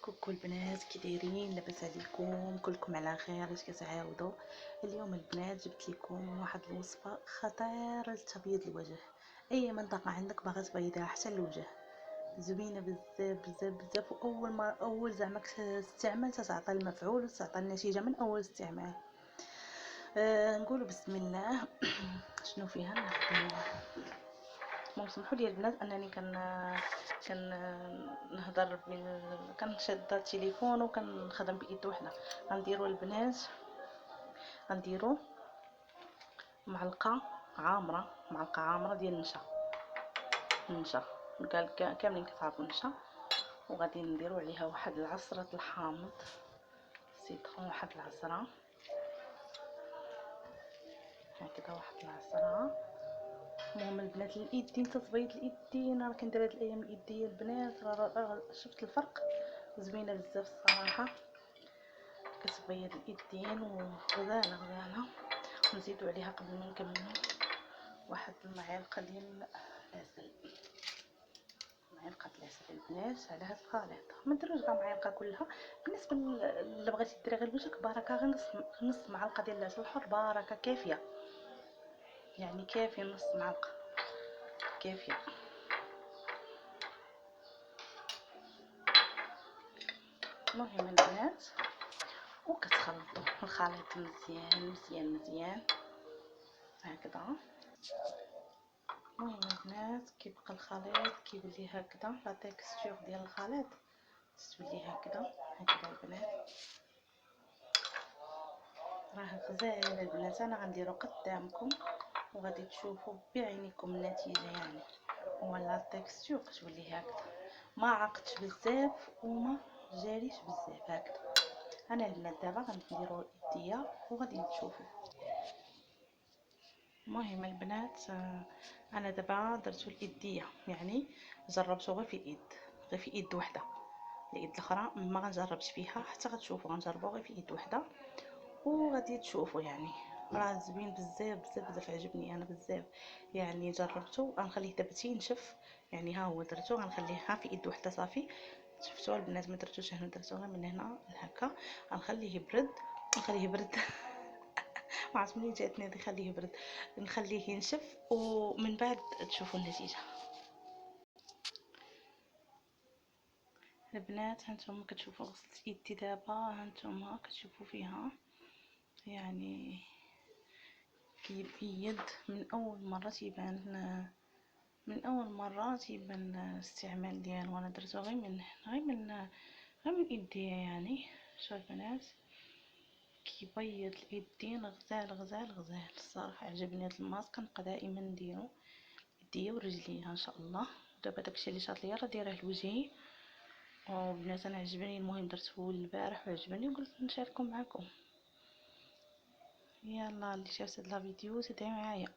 كوكو البنات، كي دايرين؟ لاباس عليكم؟ كلكم على خير؟ اش كتعاودوا؟ اليوم البنات جبت لكم واحد الوصفه خطيره لتبييض الوجه. اي منطقه عندك باغا تبيضيها حتى الوجه، زوينه بزاف بزاف بزاف. واول ما اول زعما تستعمل تعطي المفعول وتعطي النتيجه من اول استعمال. نقولوا بسم الله. شنو فيها؟ ناخذ سمحوا لي البنات انني كان نهضر كنشد التليفون وكنخدم بايد وحده. غنديروا البنات، غنديروا معلقه عامره ديال النشا قال كاملين كتعرفوا النشا. وغادي نديروا عليها واحد العصره الحامض سيترون، واحد العصره هكذا، واحد العصره. المهم البنات الايدين تتبيض الايدين، راه كندير هاد الايام الايديه البنات، راه شفت الفرق، زوينه بزاف الصراحه. كتبيض الايدين وغزاله. ونزيدوا عليها قبل ما نكملوا واحد المعلقه ديال العسل، معلقه العسل البنات على هاد الخليط. ما ديروش كاع معلقه كلها. بالنسبه اللي بغيتي ديري غير لوجهك بركه، غير نص معلقه ديال العسل الحر بركه كافيه، يعني كافيه نص معلقه كافيه. المهم البنات وكتخلطوا الخليط مزيان هكذا. المهم البنات كيبقى الخليط كيولي هكذا، لا تيكستور ديال الخليط تولي هكذا البنات. راه غزال البنات، انا غنديرو قدامكم وغادي تشوفوا بعينيكم النتيجه. يعني هو لا تيكستور كتولي هكذا، ما عقدش بزاف وما جاريش بزاف هكذا. انا البنات دابا غنديرو يديا وغادي تشوفوا. المهم البنات انا دابا درتو الايديه، يعني جربتو غير في ايد وحده. الايد الاخرى ما غنجربش فيها حتى غتشوفوا، غنجربو غير في ايد وحده وغادي تشوفوا. يعني راه زوين بزاف بزاف بزاف، عجبني انا بزاف. يعني جربته، غنخليه دابا تينشف. يعني ها هو درتو، غنخليها في ايد وحده صافي. شفتوا البنات؟ ما درتوش هنا، درتو غير من هنا لهكا. غنخليه يبرد ما عرفت منين جاتني هذه، خليه يبرد، نخليه ينشف ومن بعد تشوفوا النتيجه. البنات هانتوما كتشوفوا غسلت يدي دابا، هانتوما كتشوفوا فيها يعني كيبيض من اول مره تيبان الاستعمال ديالو. انا درتو غير من ايديا. يعني شوف البنات كيبيض الايدين غزال الصراحه. عجبني هذا الماسك، كنبقى دائما نديرو يديا ورجليا ان شاء الله. دابا داكشي اللي شاط ليا راه دايره لوجهي وبنات انا عجبني. المهم درته البارح وعجبني وقلت نشاركو معكم. يلا اللي شافت هاد الفيديو تدعي معايا.